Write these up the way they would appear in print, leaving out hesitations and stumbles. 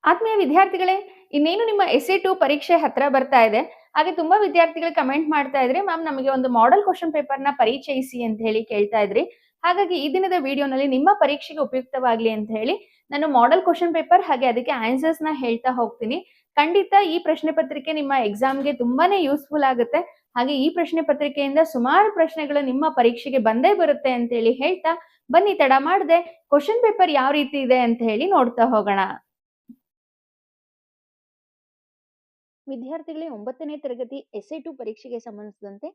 ಆತ್ಮೀಯ ವಿದ್ಯಾರ್ಥಿಗಳೇ, ಇನ್ನೇನು ನಿಮ್ಮ ಎಸ್ಸೆ 2 ಪರೀಕ್ಷೆ ಹತ್ರ ಬರ್ತಾ ಇದೆ. ಹಾಗೆ ತುಂಬಾ ವಿದ್ಯಾರ್ಥಿಗಳು ಕಮೆಂಟ್ ಮಾಡ್ತಾ ಇದ್ರಿ, ಮ್ಯಾಮ್ ನಮಗೆ ಒಂದು ಮಾಡೆಲ್ ಕ್ವೆಶ್ಚನ್ ಪೇಪರ್‌ನ ಪರಿಚಯಿಸಿ ಅಂತ ಹೇಳಿ ಕೇಳ್ತಾ ಇದ್ರಿ. ಹಾಗಾಗಿ ಈ ದಿನದ ವಿಡಿಯೋನಲ್ಲಿ ನಿಮ್ಮ ಪರೀಕ್ಷೆಗೆ ಉಪಯುಕ್ತವಾಗ್ಲಿ ಅಂತ ಹೇಳಿ ನಾನು ಮಾಡೆಲ್ ಕ್ವೆಶ್ಚನ್ ಪೇಪರ್ ಹಾಗೆ ಅದಕ್ಕೆ ಆನ್ಸರ್ಸ್‌ನ ಹೇಳ್ತಾ ಹೋಗ್ತೀನಿ. ಖಂಡಿತ ಈ ಪ್ರಶ್ನೆ ಪತ್ರಿಕೆ ನಿಮ್ಮ ಎಕ್ಸಾಮ್‌ಗೆ ತುಂಬಾನೇ ಯೂಸ್‌ಫುಲ್ ಆಗುತ್ತೆ. ಹಾಗೆ ಈ ಪ್ರಶ್ನೆ ಪತ್ರಿಕೆಯಿಂದ ಸುಮಾರು ಪ್ರಶ್ನೆಗಳು ನಿಮ್ಮ ಪರೀಕ್ಷೆಗೆ ಬಂದೇ ಬರುತ್ತೆ ಅಂತ ಹೇಳಿ ಹೇಳ್ತಾ, ಬನ್ನಿ ತಡ ಮಾಡದೆ ಕ್ವೆಶ್ಚನ್ ಪೇಪರ್ ಯಾವ ರೀತಿ ಇದೆ ಅಂತ ಹೇಳಿ ನೋಡ್ತಾ ಹೋಗೋಣ. ವಿದ್ಯಾರ್ಥಿಗಳೇ, 9ನೇ ತರಗತಿ ಎಸ್ಸೆ 2 ಪರೀಕ್ಷೆಗೆ ಸಂಬಂಧಿಸಿದಂತೆ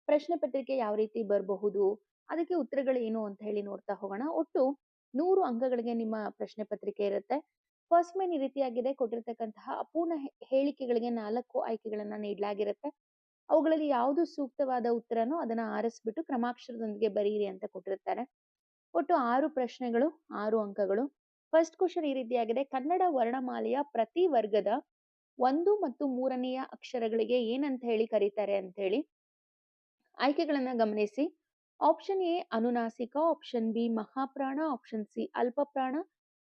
ಪ್ರಶ್ನೆ ಪತ್ರಿಕೆ ಯಾವ ರೀತಿ ಬರಬಹುದು, ಅದಕ್ಕೆ ಉತ್ತರಗಳೇನು ಅಂತ ಹೇಳಿ ನೋಡ್ತಾ ಹೋಗೋಣ. ಒಟ್ಟು 100 ಅಂಕಗಳಿಗೆ ನಿಮ್ಮ ಪ್ರಶ್ನೆ ಪತ್ರಿಕೆ ಇರುತ್ತೆ. ಫಸ್ಟ್ ಮೇನ್ ಈ ರೀತಿಯಾಗಿದೆ. ಕೊಟ್ಟಿರ್ತಕ್ಕಂತಹ ಅಪೂರ್ಣ ಹೇಳಿಕೆಗಳಿಗೆ 4 ಆಯ್ಕೆಗಳನ್ನ ನೀಡಲಾಗಿರುತ್ತೆ. ಅವುಗಳಲ್ಲಿ ಯಾವುದು ಸೂಕ್ತವಾದ ಉತ್ತರನೋ ಅದನ್ನ ಆರಿಸ್ಬಿಟ್ಟು ಕ್ರಮಾಕ್ಷರದೊಂದಿಗೆ ಬರೀರಿ ಅಂತ ಕೊಟ್ಟಿರ್ತಾರೆ. ಒಟ್ಟು 6 ಪ್ರಶ್ನೆಗಳು, 6 ಅಂಕಗಳು. ಫಸ್ಟ್ ಕ್ವಶನ್ ಈ ರೀತಿಯಾಗಿದೆ. ಕನ್ನಡ ವರ್ಣಮಾಲೆಯ ಪ್ರತಿ ವರ್ಗದ 1 ಮತ್ತು 3ನೆಯ ಅಕ್ಷರಗಳಿಗೆ ಏನಂತ ಹೇಳಿ ಕರೀತಾರೆ ಅಂತ ಹೇಳಿ. ಆಯ್ಕೆಗಳನ್ನ ಗಮನಿಸಿ. ಆಪ್ಷನ್ ಎ ಅನುನಾಸಿಕ, ಆಪ್ಷನ್ ಬಿ ಮಹಾಪ್ರಾಣ, ಆಪ್ಷನ್ ಸಿ ಅಲ್ಪಪ್ರಾಣ,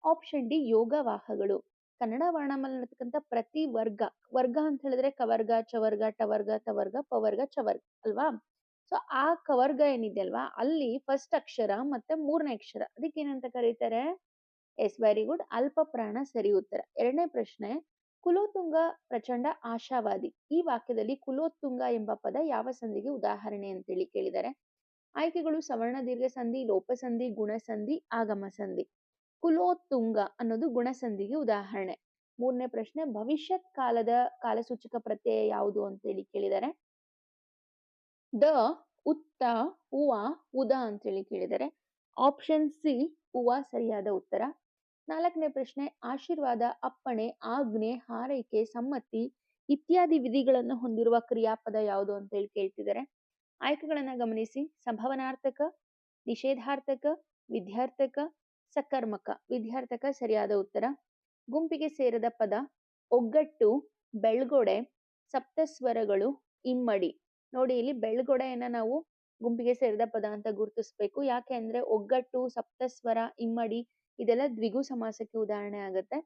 ಆಪ್ಷನ್ ಡಿ ಯೋಗವಾಹಗಳು. ಕನ್ನಡ ವರ್ಣಮಾಲೆ ಇರತಕ್ಕಂಥ ಪ್ರತಿ ವರ್ಗ, ವರ್ಗ ಅಂತ ಹೇಳಿದ್ರೆ ಕವರ್ಗ, ಚವರ್ಗ, ಟವರ್ಗ, ತವರ್ಗ, ಪವರ್ಗ, ಚವರ್ಗ ಅಲ್ವಾ? ಸೊ ಆ ಕವರ್ಗ ಏನಿದೆ ಅಲ್ವಾ, ಅಲ್ಲಿ ಫಸ್ಟ್ ಅಕ್ಷರ ಮತ್ತೆ 3ನೇ ಅಕ್ಷರ, ಅದಕ್ಕೆ ಏನಂತ ಕರೀತಾರೆ? ಎಸ್, ವೆರಿ ಗುಡ್, ಅಲ್ಪಪ್ರಾಣ ಸರಿ ಉತ್ತರ. ಎರಡನೇ ಪ್ರಶ್ನೆ. ಕುಲೋತ್ತುಂಗ ಪ್ರಚಂಡ ಆಶಾವಾದಿ. ಈ ವಾಕ್ಯದಲ್ಲಿ ಕುಲೋತ್ತುಂಗ ಎಂಬ ಪದ ಯಾವ ಸಂಧಿಗೆ ಉದಾಹರಣೆ ಅಂತೇಳಿ ಕೇಳಿದ್ದಾರೆ. ಆಯ್ಕೆಗಳು ಸವರ್ಣ ದೀರ್ಘ ಸಂಧಿ, ಲೋಪಸಂಧಿ, ಗುಣಸಂಧಿ, ಆಗಮ ಸಂಧಿ. ಕುಲೋತ್ತುಂಗ ಅನ್ನೋದು ಗುಣಸಂಧಿಗೆ ಉದಾಹರಣೆ. ಮೂರನೇ ಪ್ರಶ್ನೆ. ಭವಿಷ್ಯತ್ ಕಾಲದ ಕಾಲಸೂಚಕ ಪ್ರತ್ಯಯ ಯಾವುದು ಅಂತೇಳಿ ಕೇಳಿದ್ದಾರೆ. ದ, ಉತ್ತ, ಉವ, ಉದ ಅಂತೇಳಿ ಕೇಳಿದ್ದಾರೆ. ಆಪ್ಷನ್ ಸಿ ಉವ ಸರಿಯಾದ ಉತ್ತರ. 4ನೇ ಪ್ರಶ್ನೆ. ಆಶೀರ್ವಾದ, ಅಪ್ಪಣೆ, ಆಜ್ಞೆ, ಹಾರೈಕೆ, ಸಮ್ಮತಿ ಇತ್ಯಾದಿ ವಿಧಿಗಳನ್ನು ಹೊಂದಿರುವ ಕ್ರಿಯಾಪದ ಯಾವುದು ಅಂತ ಹೇಳಿ ಕೇಳ್ತಿದ್ದಾರೆ. ಆಯ್ಕೆಗಳನ್ನ ಗಮನಿಸಿ. ಸಂಭವನಾರ್ಥಕ, ನಿಷೇಧಾರ್ಥಕ, ವಿದ್ಯಾರ್ಥಕ, ಸಕರ್ಮಕ. ವಿದ್ಯಾರ್ಥಕ ಸರಿಯಾದ ಉತ್ತರ. ಗುಂಪಿಗೆ ಸೇರದ ಪದ ಒಗ್ಗಟ್ಟು, ಬೆಳ್ಗೊಡೆ, ಸಪ್ತಸ್ವರಗಳು, ಇಮ್ಮಡಿ. ನೋಡಿ, ಇಲ್ಲಿ ಬೆಳ್ಗೊಡೆಯನ್ನ ನಾವು ಗುಂಪಿಗೆ ಸೇರಿದ ಪದ ಅಂತ ಗುರುತಿಸ್ಬೇಕು. ಯಾಕೆ ಅಂದ್ರೆ ಒಗ್ಗಟ್ಟು, ಸಪ್ತಸ್ವರ, ಇಮ್ಮಡಿ ಇದೆಲ್ಲ ದ್ವಿಗು ಸಮಾಸಕ್ಕೆ ಉದಾಹರಣೆ ಆಗುತ್ತೆ.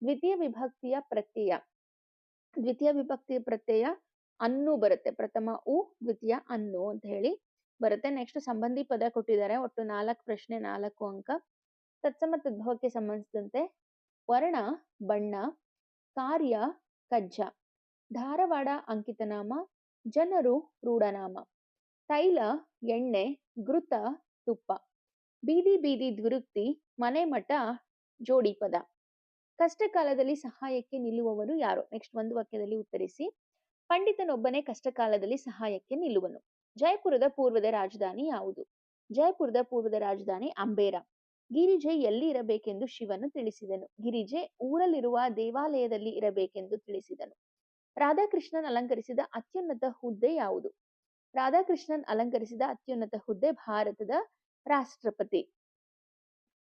ದ್ವಿತೀಯ ವಿಭಕ್ತಿಯ ಪ್ರತ್ಯಯ, ದ್ವಿತೀಯ ವಿಭಕ್ತಿಯ ಪ್ರತ್ಯಯ ಅನ್ನು ಬರುತ್ತೆ. ಪ್ರಥಮ ಉ, ದ್ವಿತೀಯ ಅನ್ನು ಅಂತ ಹೇಳಿ ಬರುತ್ತೆ. ನೆಕ್ಸ್ಟ್ ಸಂಬಂಧಿ ಪದ ಕೊಟ್ಟಿದ್ದಾರೆ. ಒಟ್ಟು 4 ಪ್ರಶ್ನೆ, 4 ಅಂಕ. ತತ್ಸಮ ತದ್ಭವಕ್ಕೆ ಸಂಬಂಧಿಸಿದಂತೆ ವರ್ಣ ಬಣ್ಣ, ಕಾರ್ಯ ಕಜ್ಜ, ಧಾರವಾಡ ಅಂಕಿತನಾಮ, ಜನರು ರೂಢನಾಮ, ತೈಲ ಎಣ್ಣೆ, ಘೃತ ತುಪ್ಪ, ಬೀದಿ ಬೀದಿ ದ್ವಿರುಕ್ತಿ, ಮನೆ ಮಠ ಜೋಡಿ ಪದ. ಕಷ್ಟ ಕಾಲದಲ್ಲಿ ಸಹಾಯಕ್ಕೆ ನಿಲ್ಲುವವರು ಯಾರು? ನೆಕ್ಸ್ಟ್ ಒಂದು ವಾಕ್ಯದಲ್ಲಿ ಉತ್ತರಿಸಿ. ಪಂಡಿತನೊಬ್ಬನೇ ಕಷ್ಟ ಕಾಲದಲ್ಲಿ ಸಹಾಯಕ್ಕೆ ನಿಲ್ಲುವನು. ಜಯಪುರದ ಪೂರ್ವದ ರಾಜಧಾನಿ ಯಾವುದು? ಜಯಪುರದ ಪೂರ್ವದ ರಾಜಧಾನಿ ಅಂಬೇರ. ಗಿರಿಜೆ ಎಲ್ಲಿ ಇರಬೇಕೆಂದು ಶಿವನು ತಿಳಿಸಿದನು? ಗಿರಿಜೆ ಊರಲ್ಲಿರುವ ದೇವಾಲಯದಲ್ಲಿ ಇರಬೇಕೆಂದು ತಿಳಿಸಿದನು. ರಾಧಾಕೃಷ್ಣನ್ ಅಲಂಕರಿಸಿದ ಅತ್ಯುನ್ನತ ಹುದ್ದೆ ಯಾವುದು? ರಾಧಾಕೃಷ್ಣನ್ ಅಲಂಕರಿಸಿದ ಅತ್ಯುನ್ನತ ಹುದ್ದೆ ಭಾರತದ ರಾಷ್ಟ್ರಪತಿ.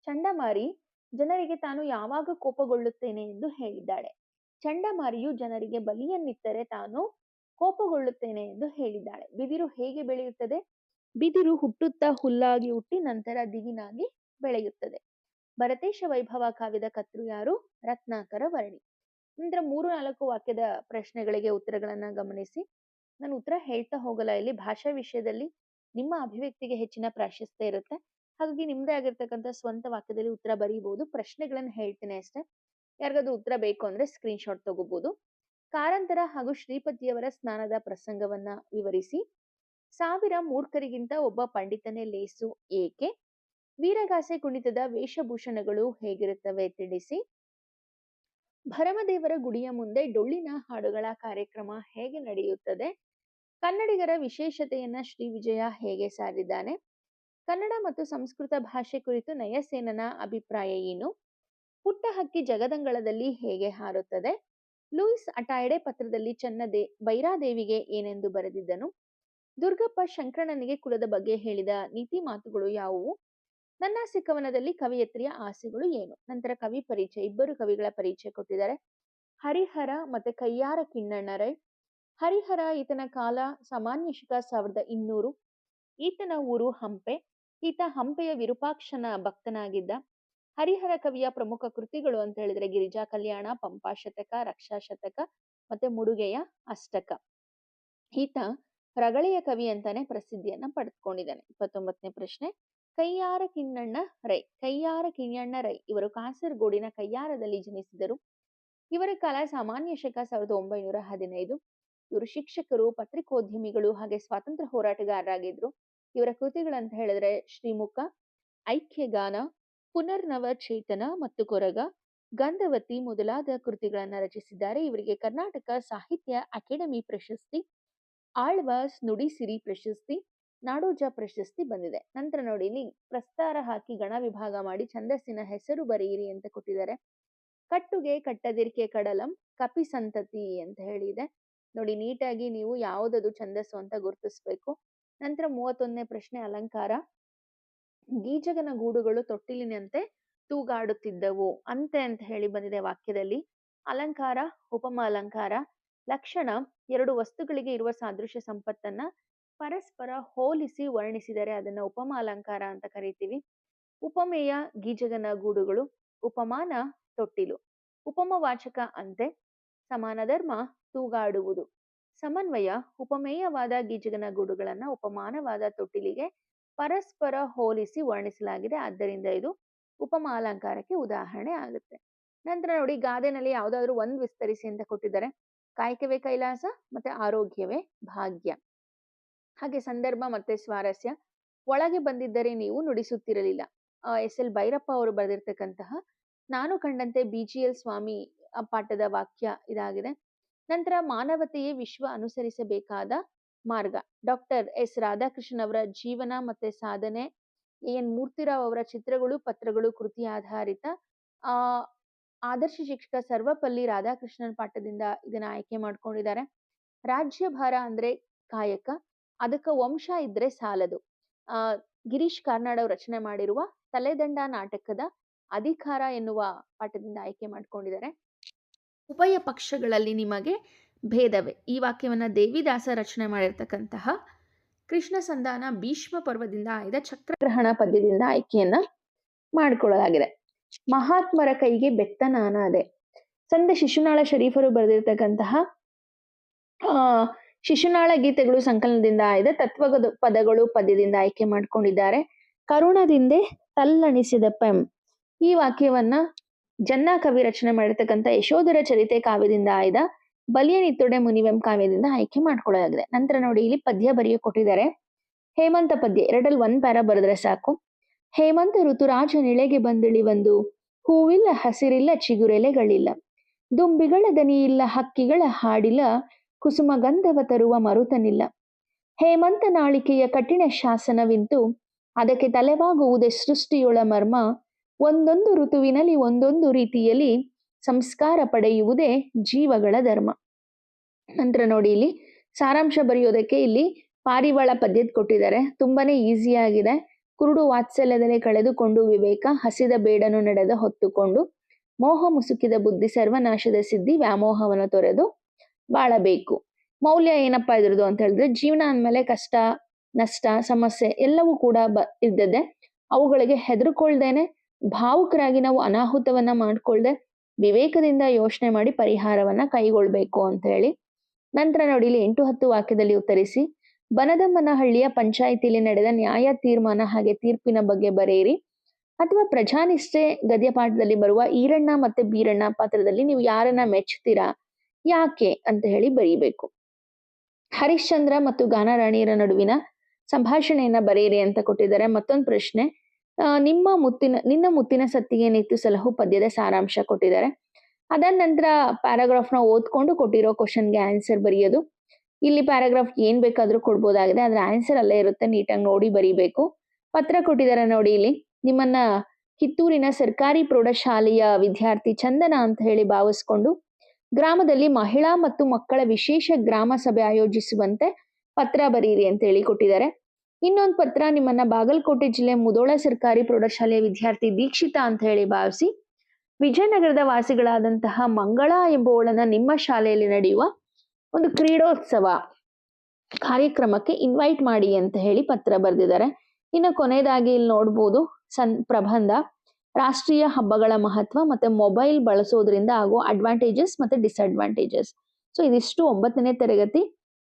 ಚಂಡಮಾರಿ ಜನರಿಗೆ ತಾನು ಯಾವಾಗ ಕೋಪಗೊಳ್ಳುತ್ತೇನೆ ಎಂದು ಹೇಳಿದ್ದಾಳೆ. ಚಂಡಮಾರಿಯು ಜನರಿಗೆ ಬಲಿಯನ್ನಿತ್ತರೆ ತಾನು ಕೋಪಗೊಳ್ಳುತ್ತೇನೆ ಎಂದು ಹೇಳಿದ್ದಾಳೆ. ಬಿದಿರು ಹೇಗೆ ಬೆಳೆಯುತ್ತದೆ? ಬಿದಿರು ಹುಟ್ಟುತ್ತಾ ಹುಲ್ಲಾಗಿ ಹುಟ್ಟಿ ನಂತರ ದಿಗಿನಾಗಿ ಬೆಳೆಯುತ್ತದೆ. ಭರತೇಶ ವೈಭವ ಕಾವ್ಯದ ಕರ್ತೃ ಯಾರು? ರತ್ನಾಕರ ವರ್ಣಿ. ನಂತರ 3-4 ವಾಕ್ಯದ ಪ್ರಶ್ನೆಗಳಿಗೆ ಉತ್ತರಗಳನ್ನ ಗಮನಿಸಿ. ನಾನು ಉತ್ತರ ಹೇಳ್ತಾ ಹೋಗಲ್ಲ. ಇಲ್ಲಿ ಭಾಷಾ ವಿಷಯದಲ್ಲಿ ನಿಮ್ಮ ಅಭಿವ್ಯಕ್ತಿಗೆ ಹೆಚ್ಚಿನ ಪ್ರಾಶಸ್ತ್ಯ ಇರುತ್ತೆ. ಹಾಗಾಗಿ ನಿಮ್ದೇ ಆಗಿರ್ತಕ್ಕಂಥ ಸ್ವಂತ ವಾಕ್ಯದಲ್ಲಿ ಉತ್ತರ ಬರೀಬಹುದು. ಪ್ರಶ್ನೆಗಳನ್ನ ಹೇಳ್ತೇನೆ ಅಷ್ಟೇ. ಯಾರಿಗಾದ್ರೂ ಉತ್ತರ ಬೇಕು ಅಂದ್ರೆ ಸ್ಕ್ರೀನ್ ಶಾಟ್ ತಗೋಬಹುದು. ಕಾರಂತರ ಹಾಗೂ ಶ್ರೀಪತಿಯವರ ಸ್ನಾನದ ಪ್ರಸಂಗವನ್ನ ವಿವರಿಸಿ. 1000 ಮೂರ್ಖರಿಗಿಂತ ಒಬ್ಬ ಪಂಡಿತನೇ ಲೇಸು ಏಕೆ? ವೀರಗಾಸೆ ಕುಣಿತದ ವೇಷಭೂಷಣಗಳು ಹೇಗಿರುತ್ತವೆ ತಿಳಿಸಿ. ಭರಮದೇವರ ಗುಡಿಯ ಮುಂದೆ ಡೊಳ್ಳಿನ ಹಾಡುಗಳ ಕಾರ್ಯಕ್ರಮ ಹೇಗೆ ನಡೆಯುತ್ತದೆ? ಕನ್ನಡಿಗರ ವಿಶೇಷತೆಯನ್ನ ಶ್ರೀ ವಿಜಯ ಹೇಗೆ ಸಾರಿದ್ದಾನೆ? ಕನ್ನಡ ಮತ್ತು ಸಂಸ್ಕೃತ ಭಾಷೆ ಕುರಿತು ನಯಸೇನನ ಅಭಿಪ್ರಾಯ ಏನು? ಪುಟ್ಟ ಹಕ್ಕಿ ಜಗದಂಗಳದಲ್ಲಿ ಹೇಗೆ ಹಾರುತ್ತದೆ? ಲೂಯಿಸ್ ಅಟಾಯ್ಡೆ ಪತ್ರದಲ್ಲಿ ಬೈರಾದೇವಿಗೆ ಏನೆಂದು ಬರೆದಿದ್ದನು? ದುರ್ಗಪ್ಪ ಶಂಕರಣ್ಣನಿಗೆ ಕುಲದ ಬಗ್ಗೆ ಹೇಳಿದ ನೀತಿ ಮಾತುಗಳು ಯಾವುವು? ನನ್ನಾಸೆ ಕವನದಲ್ಲಿ ಕವಿಯತ್ರಿಯ ಆಸೆಗಳು ಏನು? ನಂತರ ಕವಿ ಪರಿಚಯ, ಇಬ್ಬರು ಕವಿಗಳ ಪರಿಚಯ ಕೊಟ್ಟಿದ್ದಾರೆ. ಹರಿಹರ ಮತ್ತೆ ಕಯ್ಯಾರ ಕಿಣ್ಣಣ್ಣರೈ. ಹರಿಹರ, ಈತನ ಕಾಲ ಸಾಮಾನ್ಯ ಶಕ 1200. ಈತನ ಊರು ಹಂಪೆ. ಈತ ಹಂಪೆಯ ವಿರೂಪಾಕ್ಷನ ಭಕ್ತನಾಗಿದ್ದ. ಹರಿಹರ ಕವಿಯ ಪ್ರಮುಖ ಕೃತಿಗಳು ಅಂತ ಹೇಳಿದ್ರೆ ಗಿರಿಜಾ ಕಲ್ಯಾಣ, ಪಂಪಾ ಶತಕ, ರಕ್ಷಾ ಶತಕ ಮತ್ತೆ ಮುಡುಗೆಯ ಅಷ್ಟಕ. ಈತ ರಗಳೆಯ ಕವಿ ಅಂತಾನೆ ಪ್ರಸಿದ್ಧಿಯನ್ನ ಪಡೆದುಕೊಂಡಿದ್ದಾನೆ. 29ನೇ ಪ್ರಶ್ನೆ, ಕಯ್ಯಾರ ಕಿಞ್ಞಣ್ಣ ರೈ. ಕಯ್ಯಾರ ಕಿಞ್ಞಣ್ಣ ರೈ ಇವರು ಕಾಸರಗೋಡಿನ ಕಯ್ಯಾರದಲ್ಲಿ ಜನಿಸಿದರು. ಇವರ ಕಾಲ ಸಾಮಾನ್ಯ ಶಕ 1915. ಇವರು ಶಿಕ್ಷಕರು, ಪತ್ರಿಕೋದ್ಯಮಿಗಳು ಹಾಗೆ ಸ್ವಾತಂತ್ರ್ಯ ಹೋರಾಟಗಾರರಾಗಿದ್ರು. ಇವರ ಕೃತಿಗಳಂತ ಹೇಳಿದ್ರೆ ಶ್ರೀಮುಖ, ಐಕ್ಯಗಾನ, ಪುನರ್ನವ ಚೇತನ ಮತ್ತು ಕೊರಗ, ಗಂಧವತಿ ಮೊದಲಾದ ಕೃತಿಗಳನ್ನ ರಚಿಸಿದ್ದಾರೆ. ಇವರಿಗೆ ಕರ್ನಾಟಕ ಸಾಹಿತ್ಯ ಅಕಾಡೆಮಿ ಪ್ರಶಸ್ತಿ, ಆಳ್ವಾಸ್ ನುಡಿಸಿರಿ ಪ್ರಶಸ್ತಿ, ನಾಡೋಜ ಪ್ರಶಸ್ತಿ ಬಂದಿದೆ. ನಂತರ ನೋಡಿ ಇಲ್ಲಿ ಪ್ರಸ್ತಾರ ಹಾಕಿ ಗಣ ವಿಭಾಗ ಮಾಡಿ ಛಂದಸ್ಸಿನ ಹೆಸರು ಬರೆಯಿರಿ ಅಂತ ಕೊಟ್ಟಿದ್ದಾರೆ. ಕಟ್ಟುಗೆ ಕಟ್ಟದಿರ್ಕೆ ಕಡಲಂ ಕಪಿ ಸಂತತಿ ಅಂತ ಹೇಳಿದೆ. ನೋಡಿ ನೀಟಾಗಿ ನೀವು ಯಾವುದದು ಛಂದಸ್ಸು ಅಂತ ಗುರುತಿಸ್ಬೇಕು. ನಂತರ 31ನೇ ಪ್ರಶ್ನೆ, ಅಲಂಕಾರ. ಗೀಜಗನ ಗೂಡುಗಳು ತೊಟ್ಟಿಲಿನಂತೆ ತೂಗಾಡುತ್ತಿದ್ದವು ಅಂತೆ ಅಂತ ಹೇಳಿ ಬಂದಿದೆ ವಾಕ್ಯದಲ್ಲಿ. ಅಲಂಕಾರ, ಉಪಮ ಅಲಂಕಾರ. ಲಕ್ಷಣ, ಎರಡು ವಸ್ತುಗಳಿಗೆ ಇರುವ ಸಾದೃಶ್ಯ ಸಂಪತ್ತನ್ನ ಪರಸ್ಪರ ಹೋಲಿಸಿ ವರ್ಣಿಸಿದರೆ ಅದನ್ನ ಉಪಮ ಅಲಂಕಾರ ಅಂತ ಕರಿತೀವಿ. ಉಪಮೇಯ ಗೀಜಗನ ಗೂಡುಗಳು, ಉಪಮಾನ ತೊಟ್ಟಿಲು. ಉಪಮವಾಚಕ ಅಂತೆ, ಸಮಾನ ಧರ್ಮ ತೂಗಾಡುವುದು. ಸಮನ್ವಯ, ಉಪಮೇಯವಾದ ಗೀಜಗನ ಗೂಡುಗಳನ್ನ ಉಪಮಾನವಾದ ತೊಟ್ಟಿಲಿಗೆ ಪರಸ್ಪರ ಹೋಲಿಸಿ ವರ್ಣಿಸಲಾಗಿದೆ, ಆದ್ದರಿಂದ ಇದು ಉಪಮಾ ಅಲಂಕಾರಕ್ಕೆ ಉದಾಹರಣೆ ಆಗುತ್ತೆ. ನಂತರ ನೋಡಿ ಗಾದೆನಲ್ಲಿ ಯಾವ್ದಾದ್ರು ಒಂದು ವಿಸ್ತರಿಸಿ ಅಂತ ಕೊಟ್ಟಿದ್ದಾರೆ. ಕಾಯಕವೇ ಕೈಲಾಸ ಮತ್ತೆ ಆರೋಗ್ಯವೇ ಭಾಗ್ಯ. ಹಾಗೆ ಸಂದರ್ಭ ಮತ್ತೆ ಸ್ವಾರಸ್ಯ. ಒಳಗೆ ಬಂದಿದ್ದರೆ ನೀವು ನುಡಿಸುತ್ತಿರಲಿಲ್ಲ. ಎಸ್.ಎಲ್. ಭೈರಪ್ಪ ಅವರು ಬರೆದಿರ್ತಕ್ಕಂತಹ ನಾನು ಕಂಡಂತೆ BGL ಸ್ವಾಮಿ ಪಾಠದ ವಾಕ್ಯ ಇದಾಗಿದೆ. ನಂತರ ಮಾನವತೆಯೇ ವಿಶ್ವ ಅನುಸರಿಸಬೇಕಾದ ಮಾರ್ಗ. ಡಾಕ್ಟರ್ ಎಸ್ ರಾಧಾಕೃಷ್ಣನ್ ಅವರ ಜೀವನ ಮತ್ತೆ ಸಾಧನೆ, ಎನ್ ಮೂರ್ತಿರಾವ್ ಅವರ ಚಿತ್ರಗಳು ಪತ್ರಗಳು ಕೃತಿ ಆಧಾರಿತ. ಆದರ್ಶ ಶಿಕ್ಷಕ ಸರ್ವಪಲ್ಲಿ ರಾಧಾಕೃಷ್ಣನ್ ಪಾಠದಿಂದ ಇದನ್ನ ಆಯ್ಕೆ ಮಾಡ್ಕೊಂಡಿದ್ದಾರೆ. ರಾಜ್ಯಭಾರ ಅಂದ್ರೆ ಕಾಯಕ, ಅದಕ್ಕೆ ವಂಶ ಇದ್ರೆ ಸಾಲದು. ಗಿರೀಶ್ ಕಾರ್ನಾಡ್ ಅವರು ರಚನೆ ಮಾಡಿರುವ ತಲೆದಂಡ ನಾಟಕದ ಅಧಿಕಾರ ಎನ್ನುವ ಪಾಠದಿಂದ ಆಯ್ಕೆ ಮಾಡ್ಕೊಂಡಿದ್ದಾರೆ. ಉಭಯ ಪಕ್ಷಗಳಲ್ಲಿ ನಿಮಗೆ ಭೇದವೇ, ಈ ವಾಕ್ಯವನ್ನ ದೇವಿದಾಸ ರಚನೆ ಮಾಡಿರ್ತಕ್ಕಂತಹ ಕೃಷ್ಣ ಸಂಧಾನ ಭೀಷ್ಮ ಪರ್ವದಿಂದ ಆಯ್ದ ಚಕ್ರಗ್ರಹಣ ಪದ್ಯದಿಂದ ಆಯ್ಕೆಯನ್ನ ಮಾಡಿಕೊಳ್ಳಲಾಗಿದೆ. ಮಹಾತ್ಮರ ಕೈಗೆ ಬೆತ್ತನಾನ ಅದೆ. ಸಂತ ಶಿಶುನಾಳ ಶರೀಫರು ಬರೆದಿರ್ತಕ್ಕಂತಹ ಶಿಶುನಾಳ ಗೀತೆಗಳು ಸಂಕಲನದಿಂದ ಆಯ್ದ ತತ್ವದ ಪದಗಳು ಪದ್ಯದಿಂದ ಆಯ್ಕೆ ಮಾಡ್ಕೊಂಡಿದ್ದಾರೆ. ಕರುಣದಿಂದೆ ತಲ್ಲಣಿಸಿದ ಪೆಂ, ಈ ವಾಕ್ಯವನ್ನ ಜನ್ನ ಕವಿ ರಚನೆ ಮಾಡಿರ್ತಕ್ಕಂಥ ಯಶೋಧರ ಚರಿತೆ ಕಾವ್ಯದಿಂದ ಆಯ್ದ ಬಲಿಯನಿತ್ತೊಡೆ ಮುನಿವೆಂ ಕಾವ್ಯದಿಂದ ಆಯ್ಕೆ ಮಾಡ್ಕೊಳ್ಳಲಾಗಿದೆ. ನಂತರ ನೋಡಿ ಇಲ್ಲಿ ಪದ್ಯ ಬರೆಯ ಕೊಟ್ಟಿದ್ದಾರೆ. ಹೇಮಂತ ಪದ್ಯ, 2ರಲ್ಲಿ 1 ಪ್ಯಾರ ಬರೆದ್ರೆ ಸಾಕು. ಹೇಮಂತ ಋತುರಾಜ ನಿಳೆಗೆ ಬಂದಿಳಿವಂದು, ಹೂವಿಲ್ಲ ಹಸಿರಿಲ್ಲ ಚಿಗುರೆಲೆಗಳಿಲ್ಲ, ದುಂಬಿಗಳ ದನಿಯಿಲ್ಲ ಹಕ್ಕಿಗಳ ಹಾಡಿಲ್ಲ, ಕುಸುಮ ಗಂಧವ ತರುವ ಮರುತನಿಲ್ಲ. ಹೇಮಂತ ನಾಳಿಕೆಯ ಕಠಿಣ ಶಾಸನವಿಂತು, ಅದಕ್ಕೆ ತಲೆವಾಗುವುದೇ ಸೃಷ್ಟಿಯೊಳ ಮರ್ಮ, ಒಂದೊಂದು ಋತುವಿನಲ್ಲಿ ಒಂದೊಂದು ರೀತಿಯಲ್ಲಿ ಸಂಸ್ಕಾರ ಪಡೆಯುವುದೇ ಜೀವಗಳ ಧರ್ಮ. ನಂತರ ನೋಡಿ ಇಲ್ಲಿ ಸಾರಾಂಶ ಬರೆಯೋದಕ್ಕೆ ಇಲ್ಲಿ ಪಾರಿವಾಳ ಪದ್ಯದ ಕೊಟ್ಟಿದ್ದಾರೆ. ತುಂಬಾನೇ ಈಸಿ ಆಗಿದೆ. ಕುರುಡು ವಾತ್ಸಲ್ಯದಲ್ಲಿ ಕಳೆದುಕೊಂಡು ವಿವೇಕ, ಹಸಿದ ಬೇಡನು ನಡೆದ ಹೊತ್ತುಕೊಂಡು, ಮೋಹ ಮುಸುಕಿದ ಬುದ್ಧಿ ಸರ್ವನಾಶದ ಸಿದ್ಧಿ, ವ್ಯಾಮೋಹವನ್ನು ತೊರೆದು ಬಾಳಬೇಕು. ಮೌಲ್ಯ ಏನಪ್ಪಾ ಇದ್ರದ್ದು ಅಂತ ಹೇಳಿದ್ರೆ, ಜೀವನ ಅಂದಮೇಲೆ ಕಷ್ಟ ನಷ್ಟ ಸಮಸ್ಯೆ ಎಲ್ಲವೂ ಕೂಡ ಇದ್ದದ್ದೇ. ಅವುಗಳಿಗೆ ಹೆದರ್ಕೊಳ್ದೇನೆ ಭಾವುಕರಾಗಿ ನಾವು ಅನಾಹುತವನ್ನ ಮಾಡ್ಕೊಳ್ದೆ ವಿವೇಕದಿಂದ ಯೋಚನೆ ಮಾಡಿ ಪರಿಹಾರವನ್ನ ಕೈಗೊಳ್ಬೇಕು ಅಂತ ಹೇಳಿ. ನಂತರ ನೋಡಿ ಇಲ್ಲಿ 8-10 ವಾಕ್ಯದಲ್ಲಿ ಉತ್ತರಿಸಿ. ಬನದಮ್ಮನಹಳ್ಳಿಯ ಪಂಚಾಯಿತಿಯಲ್ಲಿ ನಡೆದ ನ್ಯಾಯ ತೀರ್ಮಾನ ಹಾಗೆ ತೀರ್ಪಿನ ಬಗ್ಗೆ ಬರೆಯಿರಿ. ಅಥವಾ ಪ್ರಜಾನಿಷ್ಠೆ ಗದ್ಯ ಪಾಠದಲ್ಲಿ ಬರುವ ಈರಣ್ಣ ಮತ್ತೆ ಬೀರಣ್ಣ ಪಾತ್ರದಲ್ಲಿ ನೀವು ಯಾರನ್ನ ಮೆಚ್ಚುತ್ತೀರಾ, ಯಾಕೆ ಅಂತ ಹೇಳಿ ಬರೀಬೇಕು. ಹರಿಶ್ಚಂದ್ರ ಮತ್ತು ಗಾನರಾಣಿಯರ ನಡುವಿನ ಸಂಭಾಷಣೆಯನ್ನ ಬರೆಯಿರಿ ಅಂತ ಕೊಟ್ಟಿದ್ದಾರೆ. ಮತ್ತೊಂದು ಪ್ರಶ್ನೆ, ನಿನ್ನ ಮುತ್ತಿನ ಸತ್ತಿಗೆ ನೀತು ಸಲಹು ಪದ್ಯದ ಸಾರಾಂಶ ಕೊಟ್ಟಿದ್ದಾರೆ. ಅದಾದ ನಂತರ ಪ್ಯಾರಾಗ್ರಾಫ್ನ ಓದ್ಕೊಂಡು ಕೊಟ್ಟಿರೋ ಕ್ವಶನ್ಗೆ ಆನ್ಸರ್ ಬರೆಯೋದು. ಇಲ್ಲಿ ಪ್ಯಾರಾಗ್ರಾಫ್ ಏನ್ ಬೇಕಾದ್ರೂ ಕೊಡ್ಬೋದಾಗಿದೆ, ಅದ್ರ ಆನ್ಸರ್ ಅಲ್ಲೇ ಇರುತ್ತೆ, ನೀಟಾಗಿ ನೋಡಿ ಬರೀಬೇಕು. ಪತ್ರ ಕೊಟ್ಟಿದ್ದಾರೆ ನೋಡಿ ಇಲ್ಲಿ. ನಿಮ್ಮನ್ನ ಕಿತ್ತೂರಿನ ಸರ್ಕಾರಿ ಪ್ರೌಢಶಾಲೆಯ ವಿದ್ಯಾರ್ಥಿ ಚಂದನ ಅಂತ ಹೇಳಿ ಭಾವಿಸ್ಕೊಂಡು ಗ್ರಾಮದಲ್ಲಿ ಮಹಿಳಾ ಮತ್ತು ಮಕ್ಕಳ ವಿಶೇಷ ಗ್ರಾಮ ಸಭೆ ಆಯೋಜಿಸುವಂತೆ ಪತ್ರ ಬರೀರಿ ಅಂತ ಹೇಳಿ ಕೊಟ್ಟಿದ್ದಾರೆ. ಇನ್ನೊಂದು ಪತ್ರ ನಿಮ್ಮನ್ನ ಬಾಗಲಕೋಟೆ ಜಿಲ್ಲೆ ಮುಧೋಳ ಸರ್ಕಾರಿ ಪ್ರೌಢಶಾಲೆಯ ವಿದ್ಯಾರ್ಥಿ ದೀಕ್ಷಿತಾ ಅಂತ ಹೇಳಿ ಭಾವಿಸಿ ವಿಜಯನಗರದ ವಾಸಿಗಳಾದಂತಹ ಮಂಗಳ ಎಂಬುವಳನ್ನ ನಿಮ್ಮ ಶಾಲೆಯಲ್ಲಿ ನಡೆಯುವ ಒಂದು ಕ್ರೀಡೋತ್ಸವ ಕಾರ್ಯಕ್ರಮಕ್ಕೆ ಇನ್ವೈಟ್ ಮಾಡಿ ಅಂತ ಹೇಳಿ ಪತ್ರ ಬರೆದಿದ್ದಾರೆ. ಇನ್ನು ಕೊನೆಯದಾಗಿ ಇಲ್ಲಿ ನೋಡ್ಬೋದು ಪ್ರಬಂಧ. ರಾಷ್ಟ್ರೀಯ ಹಬ್ಬಗಳ ಮಹತ್ವ ಮತ್ತೆ ಮೊಬೈಲ್ ಬಳಸೋದ್ರಿಂದ ಆಗುವ ಅಡ್ವಾಂಟೇಜಸ್ ಮತ್ತೆ ಡಿಸ್ಅಡ್ವಾಂಟೇಜಸ್. ಸೊ ಇದಿಷ್ಟು 9ನೇ ತರಗತಿ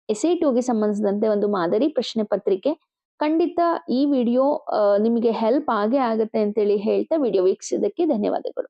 ಎಸ್ಎ2ಗೆ ಸಂಬಂಧಿಸಿದಂತೆ ಒಂದು ಮಾದರಿ ಪ್ರಶ್ನೆ ಪತ್ರಿಕೆ. ಖಂಡಿತ ಈ ವಿಡಿಯೋ ನಿಮಗೆ ಹೆಲ್ಪ್ ಆಗೇ ಆಗುತ್ತೆ ಅಂತೇಳಿ ಹೇಳ್ತಾ ವಿಡಿಯೋ ವೀಕ್ಷಿಸಿದ್ದಕ್ಕೆ ಧನ್ಯವಾದಗಳು.